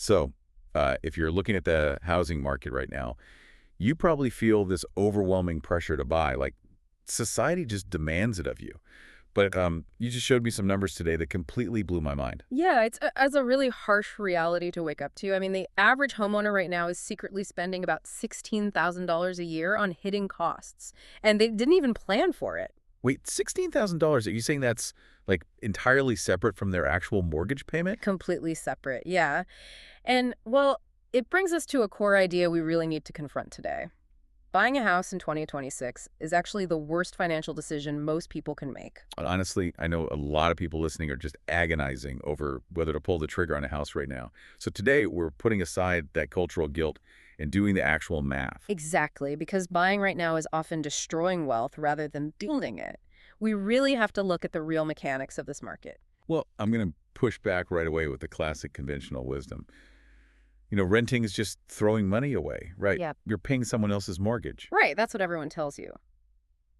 So, if you're looking at the housing market right now, you probably feel this overwhelming pressure to buy. Like, society just demands it of you. But you just showed me some numbers today that completely blew my mind. Yeah, as a really harsh reality to wake up to. I mean, the average homeowner right now is secretly spending about $16,000 a year on hidden costs, and they didn't even plan for it. Wait, $16,000? Are you saying that's, like, entirely separate from their actual mortgage payment? Completely separate, yeah. And, well, it brings us to a core idea we really need to confront today. Buying a house in 2026 is actually the worst financial decision most people can make. Honestly, I know a lot of people listening are just agonizing over whether to pull the trigger on a house right now. So today, we're putting aside that cultural guilt and doing the actual math. Exactly, because buying right now is often destroying wealth rather than building it. We really have to look at the real mechanics of this market. Well, I'm going to push back right away with the classic conventional wisdom. You know, renting is just throwing money away, right? Yeah. You're paying someone else's mortgage. Right, that's what everyone tells you.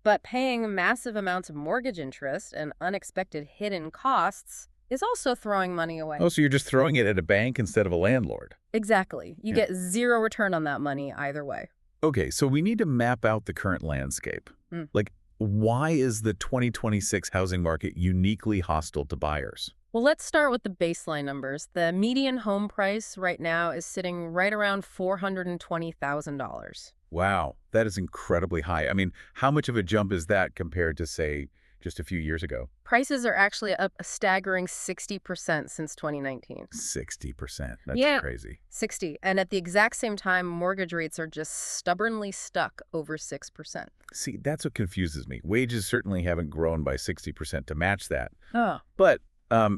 But paying massive amounts of mortgage interest and unexpected hidden costs is also throwing money away. Oh, so you're just throwing it at a bank instead of a landlord. Exactly. You Yeah. get zero return on that money either way. Okay, so we need to map out the current landscape. Mm. Like, why is the 2026 housing market uniquely hostile to buyers? Well, let's start with the baseline numbers. The median home price right now is sitting right around $420,000. Wow, that is incredibly high. I mean, how much of a jump is that compared to, say, just a few years ago? Prices are actually up a staggering 60% since 2019. 60%. That's Yeah. crazy. 60. And at the exact same time, mortgage rates are just stubbornly stuck over 6%. See, that's what confuses me. Wages certainly haven't grown by 60% to match that. Oh. But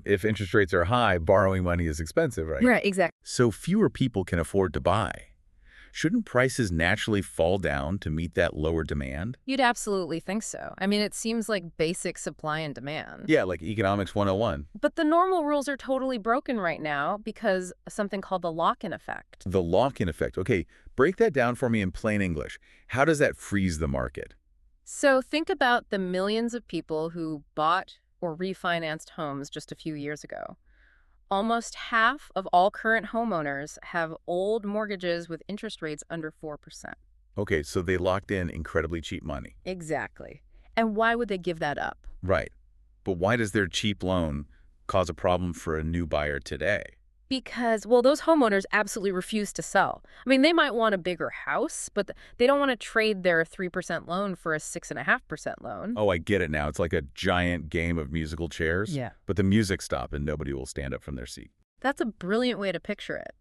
if interest rates are high, borrowing money is expensive, right? Right, exactly. So fewer people can afford to buy. Shouldn't prices naturally fall down to meet that lower demand? You'd absolutely think so. I mean, it seems like basic supply and demand. Yeah, like Economics 101. But the normal rules are totally broken right now because of something called the lock-in effect. The lock-in effect. Okay, break that down for me in plain English. How does that freeze the market? So think about the millions of people who bought or refinanced homes just a few years ago. Almost half of all current homeowners have old mortgages with interest rates under 4%. Okay, so they locked in incredibly cheap money. Exactly. And why would they give that up? Right. But why does their cheap loan cause a problem for a new buyer today? Because, well, those homeowners absolutely refuse to sell. I mean, they might want a bigger house, but they don't want to trade their 3% loan for a 6.5% loan. Oh, I get it now. It's like a giant game of musical chairs. Yeah. But the music stopped and nobody will stand up from their seat. That's a brilliant way to picture it.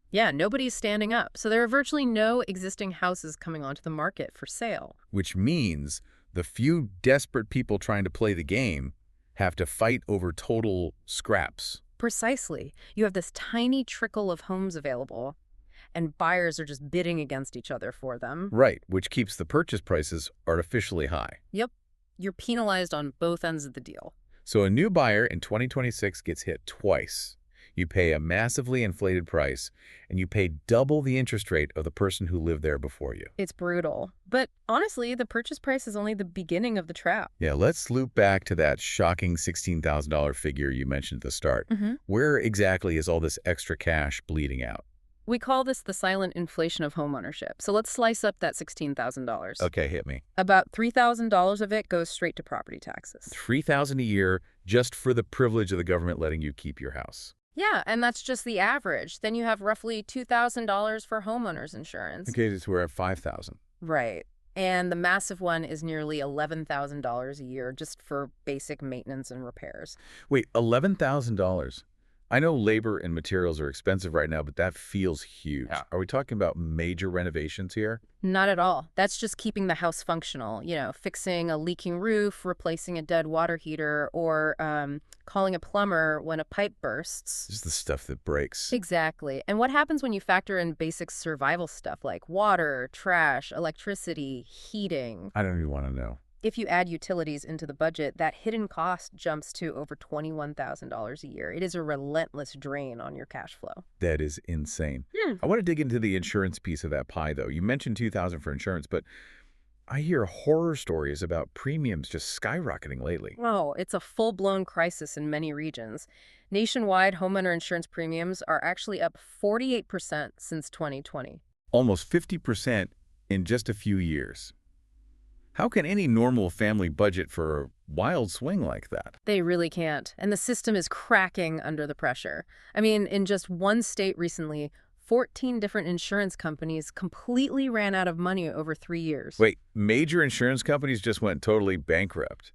Yeah, nobody's standing up. So there are virtually no existing houses coming onto the market for sale. Which means the few desperate people trying to play the game have to fight over total scraps. Precisely. You have this tiny trickle of homes available, and buyers are just bidding against each other for them. Right, which keeps the purchase prices artificially high. Yep. You're penalized on both ends of the deal. So a new buyer in 2026 gets hit twice. You pay a massively inflated price, and you pay double the interest rate of the person who lived there before you. It's brutal. But honestly, the purchase price is only the beginning of the trap. Yeah, let's loop back to that shocking $16,000 figure you mentioned at the start. Where exactly is all this extra cash bleeding out? We call this the silent inflation of homeownership. So let's slice up that $16,000. Okay, hit me. About $3,000 of it goes straight to property taxes. $3,000 a year just for the privilege of the government letting you keep your house. Yeah, and that's just the average. Then you have roughly $2,000 for homeowners insurance. Okay, so we're at $5,000. Right. And the massive one is nearly $11,000 a year just for basic maintenance and repairs. Wait, $11,000? I know labor and materials are expensive right now, but that feels huge. Yeah. Are we talking about major renovations here? Not at all. That's just keeping the house functional. You know, fixing a leaking roof, replacing a dead water heater, or calling a plumber when a pipe bursts. Just the stuff that breaks. Exactly. And what happens when you factor in basic survival stuff like water, trash, electricity, heating? I don't even want to know. If you add utilities into the budget, that hidden cost jumps to over $21,000 a year. It is a relentless drain on your cash flow. That is insane. I want to dig into the insurance piece of that pie, though. You mentioned $2,000 for insurance, but I hear horror stories about premiums just skyrocketing lately. Oh, it's a full-blown crisis in many regions. Nationwide, homeowner insurance premiums are actually up 48% since 2020. Almost 50% in just a few years. How can any normal family budget for a wild swing like that? They really can't, and the system is cracking under the pressure. I mean, in just one state recently, 14 different insurance companies completely ran out of money over 3 years. Wait, major insurance companies just went totally bankrupt.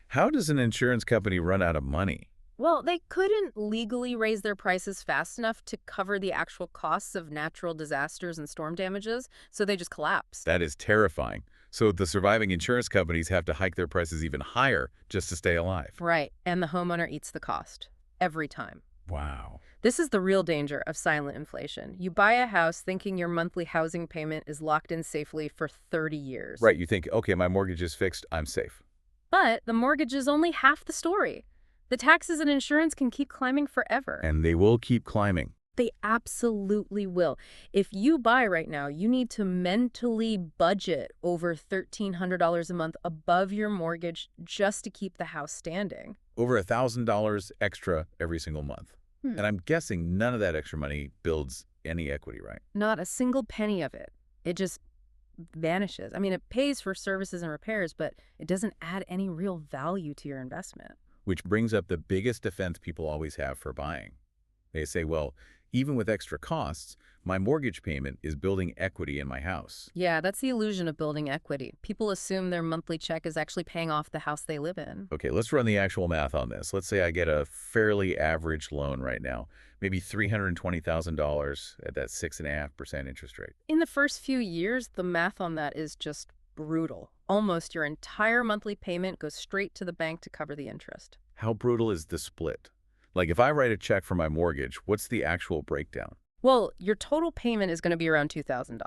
How does an insurance company run out of money? Well, they couldn't legally raise their prices fast enough to cover the actual costs of natural disasters and storm damages, so they just collapsed. That is terrifying. So the surviving insurance companies have to hike their prices even higher just to stay alive. Right, and the homeowner eats the cost. Every time. Wow. This is the real danger of silent inflation. You buy a house thinking your monthly housing payment is locked in safely for 30 years. Right, you think, okay, my mortgage is fixed, I'm safe. But the mortgage is only half the story. The taxes and insurance can keep climbing forever. And they will keep climbing. They absolutely will. If you buy right now, you need to mentally budget over $1,300 a month above your mortgage just to keep the house standing. Over $1,000 extra every single month. And I'm guessing none of that extra money builds any equity, right? Not a single penny of it. It just vanishes. I mean, it pays for services and repairs, but it doesn't add any real value to your investment. Which brings up the biggest defense people always have for buying. They say, well, even with extra costs, my mortgage payment is building equity in my house. Yeah, that's the illusion of building equity. People assume their monthly check is actually paying off the house they live in. Okay, let's run the actual math on this. Let's say I get a fairly average loan right now, maybe $320,000 at that 6.5% interest rate. In the first few years, the math on that is just brutal. Almost your entire monthly payment goes straight to the bank to cover the interest. How brutal is the split? Like if I write a check for my mortgage, what's the actual breakdown? Well, your total payment is going to be around $2,000.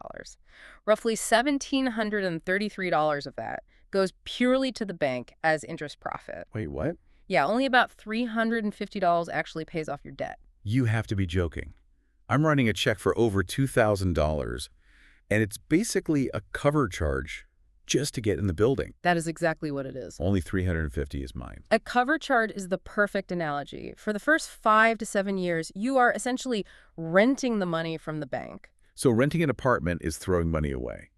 Roughly $1,733 of that goes purely to the bank as interest profit. Wait, what? Yeah, only about $350 actually pays off your debt. You have to be joking. I'm writing a check for over $2,000, and it's basically a cover charge just to get in the building. That is exactly what it is. Only $350 is mine. A cover charge is the perfect analogy. For the first 5 to 7 years, you are essentially renting the money from the bank. So renting an apartment is throwing money away.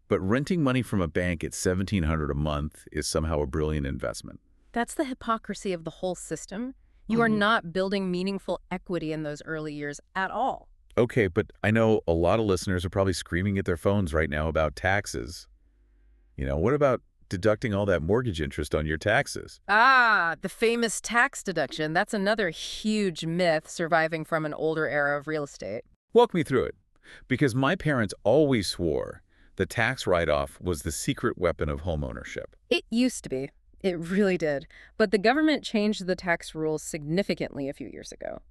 But renting money from a bank at $1,700 a month is somehow a brilliant investment. That's the hypocrisy of the whole system. You are not building meaningful equity in those early years at all. Okay, but I know a lot of listeners are probably screaming at their phones right now about taxes. What about deducting all that mortgage interest on your taxes? Ah, the famous tax deduction. That's another huge myth surviving from an older era of real estate. Walk me through it. Because my parents always swore the tax write-off was the secret weapon of homeownership. It used to be. It really did. But the government changed the tax rules significantly a few years ago.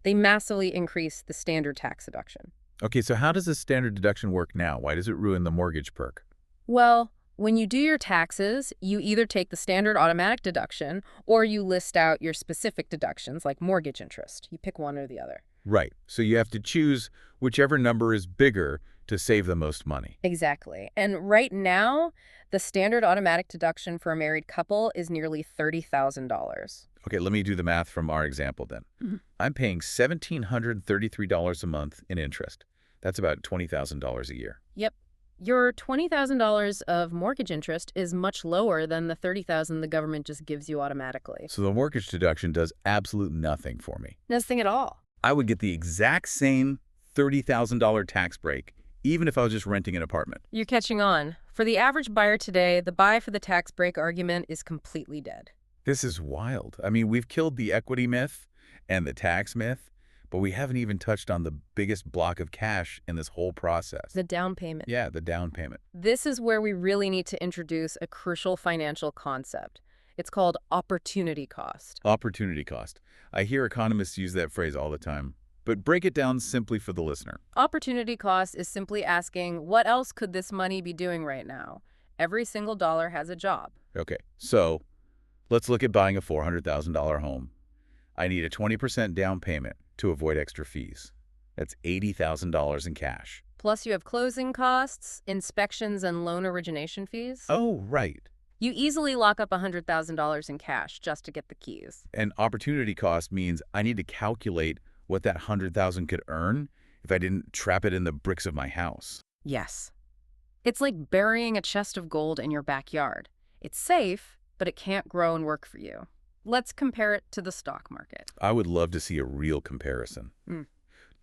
They massively increased the standard tax deduction. Okay, so how does this standard deduction work now? Why does it ruin the mortgage perk? Well, when you do your taxes, you either take the standard automatic deduction or you list out your specific deductions like mortgage interest. You pick one or the other. Right, so you have to choose whichever number is bigger to save the most money. Exactly. And right now, the standard automatic deduction for a married couple is nearly $30,000. Okay, let me do the math from our example then. I'm paying $1,733 a month in interest. That's about $20,000 a year. Yep. Your $20,000 of mortgage interest is much lower than the $30,000 the government just gives you automatically. So the mortgage deduction does absolute nothing for me. Nothing at all. I would get the exact same $30,000 tax break even if I was just renting an apartment. You're catching on. For the average buyer today, the buy for the tax break argument is completely dead. This is wild. I mean, we've killed the equity myth and the tax myth, but we haven't even touched on the biggest block of cash in this whole process. The down payment. Yeah, the down payment. This is where we really need to introduce a crucial financial concept. It's called opportunity cost. Opportunity cost. I hear economists use that phrase all the time. But break it down simply for the listener. Opportunity cost is simply asking, what else could this money be doing right now? Every single dollar has a job. Okay, so let's look at buying a $400,000 home. I need a 20% down payment to avoid extra fees. That's $80,000 in cash. Plus you have closing costs, inspections, and loan origination fees. Oh, right. You easily lock up $100,000 in cash just to get the keys. And opportunity cost means I need to calculate what that 100,000 could earn if I didn't trap it in the bricks of my house. Yes. It's like burying a chest of gold in your backyard. It's safe, but it can't grow and work for you. Let's compare it to the stock market. I would love to see a real comparison. Mm.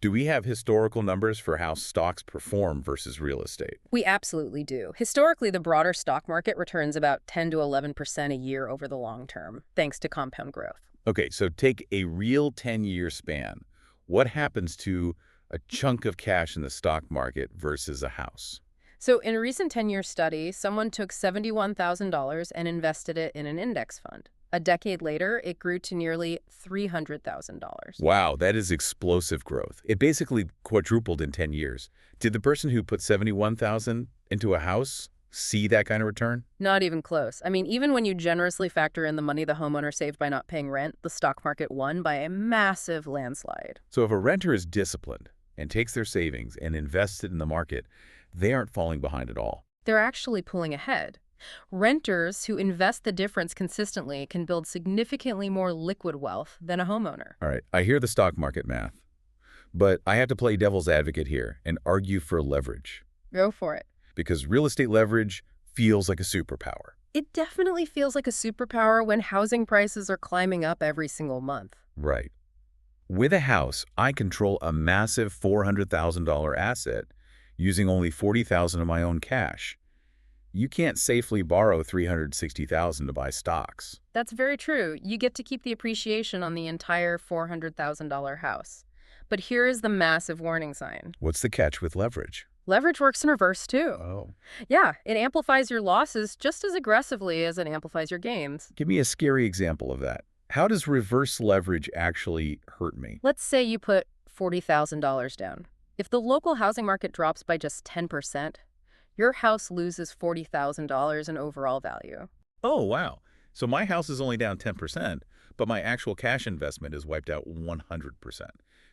Do we have historical numbers for how stocks perform versus real estate? We absolutely do. Historically, the broader stock market returns about 10 to 11% a year over the long term, thanks to compound growth. Okay, so take a real 10-year span. What happens to a chunk of cash in the stock market versus a house? So in a recent 10-year study, someone took $71,000 and invested it in an index fund. A decade later, it grew to nearly $300,000. Wow, that is explosive growth. It basically quadrupled in 10 years. Did the person who put 71,000 into a house see that kind of return? Not even close. I mean, even when you generously factor in the money the homeowner saved by not paying rent, the stock market won by a massive landslide. So if a renter is disciplined and takes their savings and invests it in the market, they aren't falling behind at all. They're actually pulling ahead. Renters who invest the difference consistently can build significantly more liquid wealth than a homeowner. All right, I hear the stock market math, but I have to play devil's advocate here and argue for leverage. Go for it. Because real estate leverage feels like a superpower. It definitely feels like a superpower when housing prices are climbing up every single month. Right. With a house, I control a massive $400,000 asset using only $40,000 of my own cash. You can't safely borrow $360,000 to buy stocks. That's very true. You get to keep the appreciation on the entire $400,000 house. But here is the massive warning sign. What's the catch with leverage? Leverage works in reverse, too. Oh. Yeah, it amplifies your losses just as aggressively as it amplifies your gains. Give me a scary example of that. How does reverse leverage actually hurt me? Let's say you put $40,000 down. If the local housing market drops by just 10%, your house loses $40,000 in overall value. Oh, wow. So my house is only down 10%, but my actual cash investment is wiped out 100%.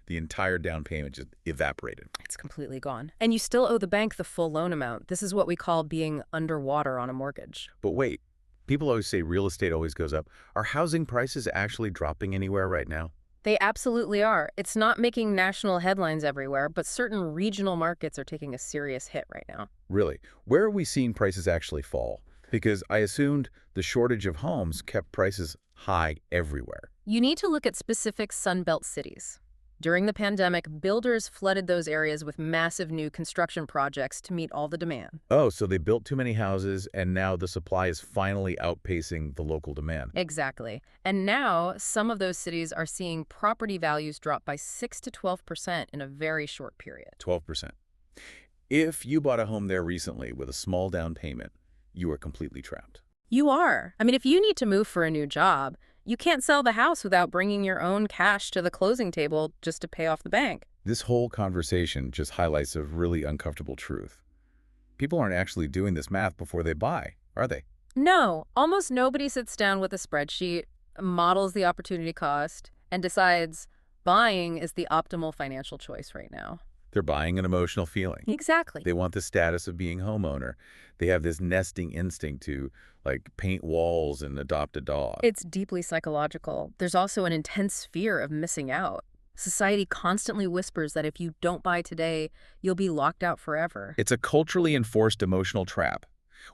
The entire down payment just evaporated. It's completely gone. And you still owe the bank the full loan amount. This is what we call being underwater on a mortgage. But wait, people always say real estate always goes up. Are housing prices actually dropping anywhere right now? They absolutely are. It's not making national headlines everywhere, but certain regional markets are taking a serious hit right now. Really? Where are we seeing prices actually fall? Because I assumed the shortage of homes kept prices high everywhere. You need to look at specific Sunbelt cities. During the pandemic, builders flooded those areas with massive new construction projects to meet all the demand. Oh, so they built too many houses, and now the supply is finally outpacing the local demand. Exactly. And now, some of those cities are seeing property values drop by 6 to 12% in a very short period. 12%. If you bought a home there recently with a small down payment, you are completely trapped. You are. I mean, if you need to move for a new job, you can't sell the house without bringing your own cash to the closing table just to pay off the bank. This whole conversation just highlights a really uncomfortable truth. People aren't actually doing this math before they buy, are they? No, almost nobody sits down with a spreadsheet, models the opportunity cost, and decides buying is the optimal financial choice right now. They're buying an emotional feeling. Exactly. They want the status of being homeowner. They have this nesting instinct to, like, paint walls and adopt a dog. It's deeply psychological. There's also an intense fear of missing out. Society constantly whispers that if you don't buy today, you'll be locked out forever. It's a culturally enforced emotional trap.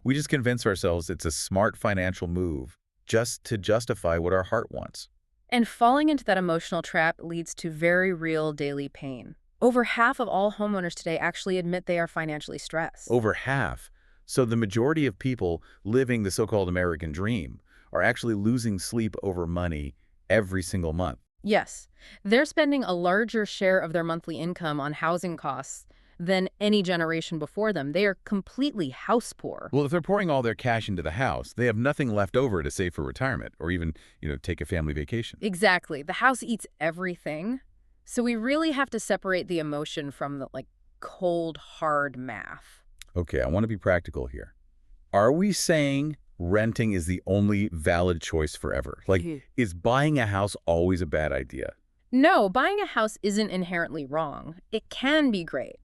We just convince ourselves it's a smart financial move just to justify what our heart wants. And falling into that emotional trap leads to very real daily pain. Over half of all homeowners today actually admit they are financially stressed. Over half. So the majority of people living the so-called American dream are actually losing sleep over money every single month. Yes, they're spending a larger share of their monthly income on housing costs than any generation before them. They are completely house poor. Well, if they're pouring all their cash into the house, they have nothing left over to save for retirement or even, take a family vacation. Exactly. The house eats everything. So we really have to separate the emotion from the, cold, hard math. Okay, I want to be practical here. Are we saying renting is the only valid choice forever? Is buying a house always a bad idea? No, buying a house isn't inherently wrong. It can be great.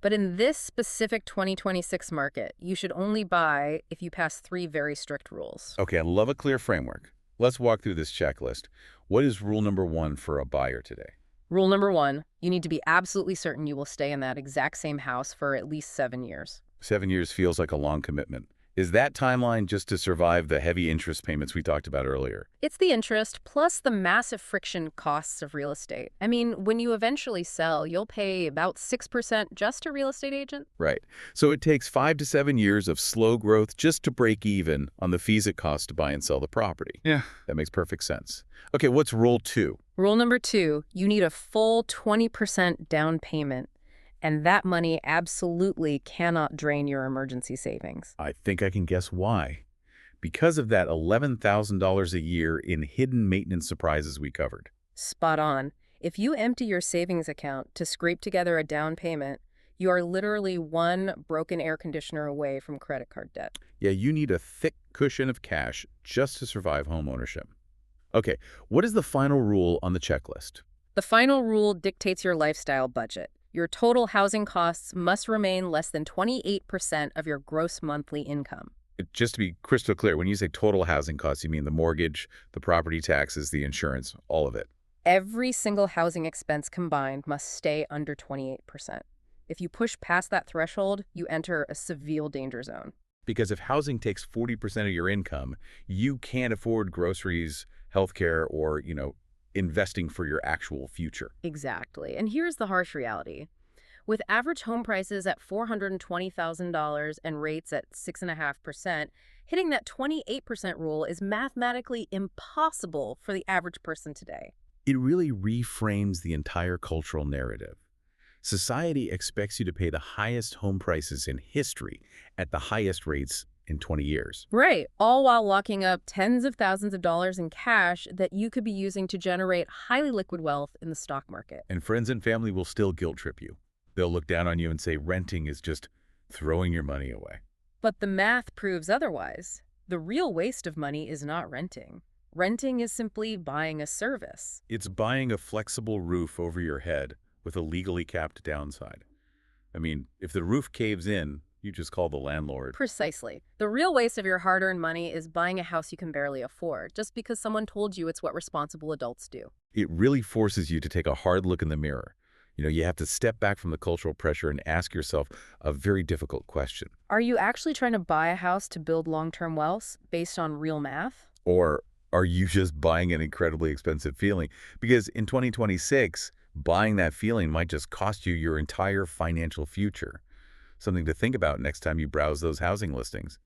But in this specific 2026 market, you should only buy if you pass three very strict rules. Okay, I love a clear framework. Let's walk through this checklist. What is rule number one for a buyer today? Rule number one, you need to be absolutely certain you will stay in that exact same house for at least 7 years. 7 years feels like a long commitment. Is that timeline just to survive the heavy interest payments we talked about earlier? It's the interest plus the massive friction costs of real estate. I mean, when you eventually sell, you'll pay about 6% just a real estate agent. Right. So it takes 5 to 7 years of slow growth just to break even on the fees it costs to buy and sell the property. Yeah. That makes perfect sense. Okay, what's rule two? Rule number two, you need a full 20% down payment. And that money absolutely cannot drain your emergency savings. I think I can guess why. Because of that $11,000 a year in hidden maintenance surprises we covered. Spot on. If you empty your savings account to scrape together a down payment, you are literally one broken air conditioner away from credit card debt. Yeah, you need a thick cushion of cash just to survive home ownership. Okay, what is the final rule on the checklist? The final rule dictates your lifestyle budget. Your total housing costs must remain less than 28% of your gross monthly income. Just to be crystal clear, when you say total housing costs, you mean the mortgage, the property taxes, the insurance, all of it. Every single housing expense combined must stay under 28%. If you push past that threshold, you enter a severe danger zone. Because if housing takes 40% of your income, you can't afford groceries, healthcare, or, investing for your actual future. Exactly. And here's the harsh reality. With average home prices at $420,000 and rates at 6.5%, hitting that 28% rule is mathematically impossible for the average person today. It really reframes the entire cultural narrative. Society expects you to pay the highest home prices in history at the highest rates in 20 years. Right, all while locking up tens of thousands of dollars in cash that you could be using to generate highly liquid wealth in the stock market. And friends and family will still guilt trip you. They'll look down on you and say renting is just throwing your money away. But the math proves otherwise. The real waste of money is not renting. Renting is simply buying a service. It's buying a flexible roof over your head with a legally capped downside. I mean, if the roof caves in, you just call the landlord. Precisely. The real waste of your hard-earned money is buying a house you can barely afford, just because someone told you it's what responsible adults do. It really forces you to take a hard look in the mirror. You have to step back from the cultural pressure and ask yourself a very difficult question. Are you actually trying to buy a house to build long-term wealth based on real math? Or are you just buying an incredibly expensive feeling? Because in 2026, buying that feeling might just cost you your entire financial future. Something to think about next time you browse those housing listings.